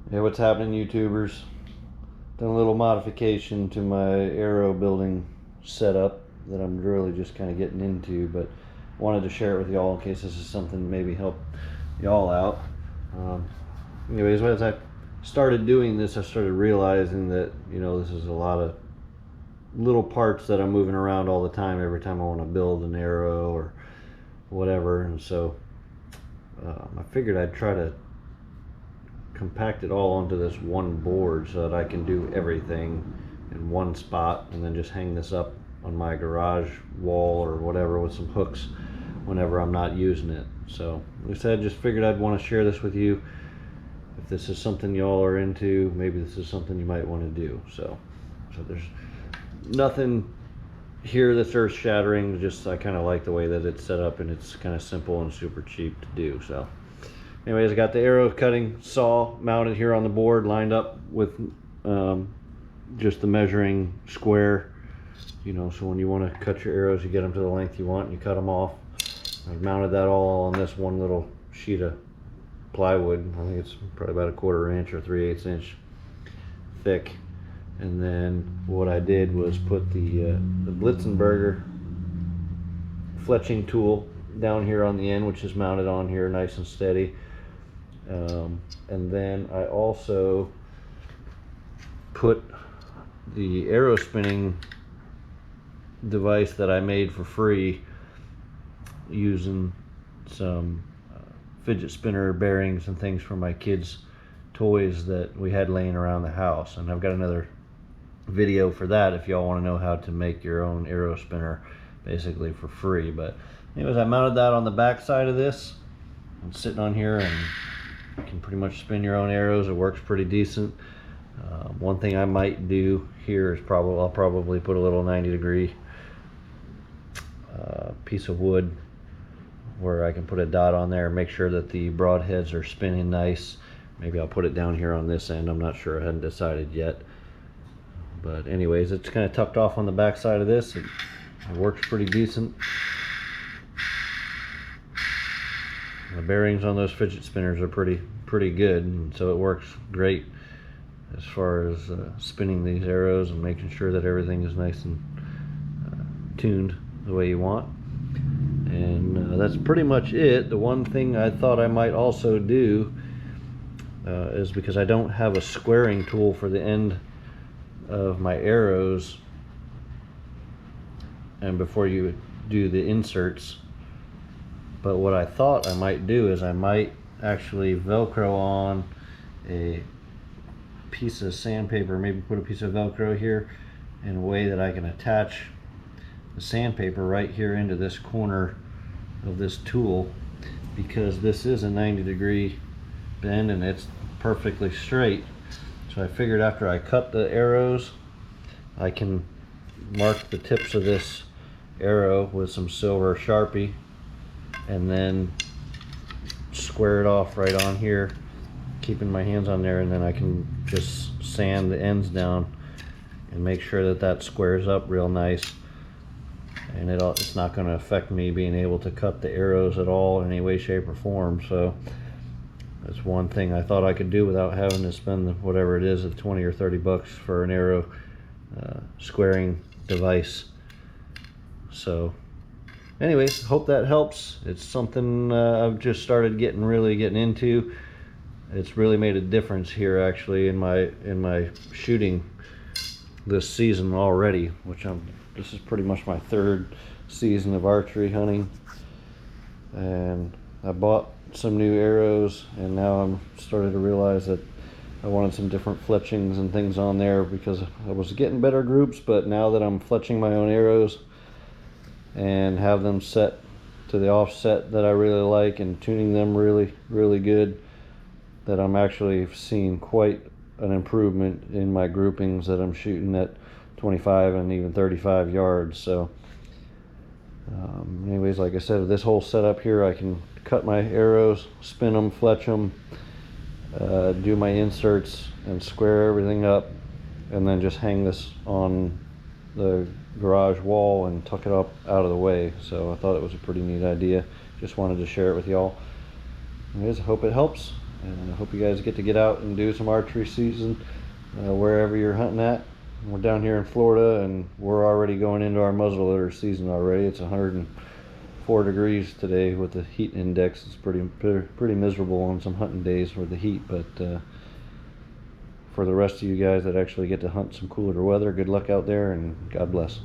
Hey, what's happening, YouTubers? Done a little modification to my arrow building setup that I'm really just kind of getting into, but wanted to share it with y'all in case this is something to maybe help y'all out. Anyways, as I started doing this, I started realizing that, this is a lot of little parts that I'm moving around all the time every time I want to build an arrow or whatever, and so I figured I'd try to compact it all onto this one board so that I can do everything in one spot, and then just hang this up on my garage wall or whatever with some hooks whenever I'm not using it. So like I said, just figured I'd want to share this with you. If this is something y'all are into, maybe this is something you might want to do. So there's nothing here that's earth shattering, just I kind of like the way that it's set up, and it's kind of simple and super cheap to do. So anyways, I got the arrow cutting saw mounted here on the board, lined up with just the measuring square, so when you want to cut your arrows, you get them to the length you want and you cut them off. I've mounted that all on this one little sheet of plywood. I think it's probably about 1/4 inch or 3/8 inch thick. And then what I did was put the Blitzenberger fletching tool down here on the end, which is mounted on here nice and steady. And then I also put the arrow spinning device that I made for free using some fidget spinner bearings and things from my kids' toys that we had laying around the house. And I've got another video for that if y'all want to know how to make your own arrow spinner basically for free. But anyways, I mounted that on the back side of this. It's sitting on here, and you can pretty much spin your own arrows. It works pretty decent. One thing I might do here is I'll probably put a little 90-degree piece of wood where I can put a dot on there, make sure that the broadheads are spinning nice. Maybe I'll put it down here on this end. I'm not sure. I hadn't decided yet. But anyways, it's kind of tucked off on the back side of this. It works pretty decent. The bearings on those fidget spinners are pretty good, and so it works great as far as spinning these arrows and making sure that everything is nice and tuned the way you want. And that's pretty much it. The one thing I thought I might also do is, because I don't have a squaring tool for the end of my arrows, and before you do the inserts, but what I thought I might do is I might actually Velcro on a piece of sandpaper, maybe put a piece of Velcro here in a way that I can attach the sandpaper right here into this corner of this tool, because this is a 90-degree bend and it's perfectly straight. So I figured after I cut the arrows, I can mark the tips of this arrow with some silver Sharpie and then square it off right on here, keeping my hands on there, and then I can just sand the ends down and make sure that that squares up real nice. And it's not going to affect me being able to cut the arrows at all in any way, shape, or form. So that's one thing I thought I could do without having to spend whatever it is, of 20 or 30 bucks for an arrow squaring device. So anyways, hope that helps. It's something I've just started really getting into. It's really made a difference here actually in my shooting this season already, this is pretty much my 3rd season of archery hunting. And I bought some new arrows, and now I'm starting to realize that I wanted some different fletchings and things on there, because I was getting better groups, but now that I'm fletching my own arrows and have them set to the offset that I really like and tuning them really good, that I'm actually seeing quite an improvement in my groupings that I'm shooting at 25 and even 35 yards. So anyways, like I said, this whole setup here, I can cut my arrows, spin them, fletch them, do my inserts and square everything up, and then just hang this on the garage wall and tuck it up out of the way. So I thought it was a pretty neat idea. Just wanted to share it with y'all. Anyways, I hope it helps, And I hope you guys get to get out and do some archery season wherever you're hunting at. We're down here in Florida, and we're already going into our muzzleloader season already. It's 104 degrees today with the heat index. It's pretty miserable on some hunting days with the heat, but for the rest of you guys that actually get to hunt some cooler weather, good luck out there, and God bless.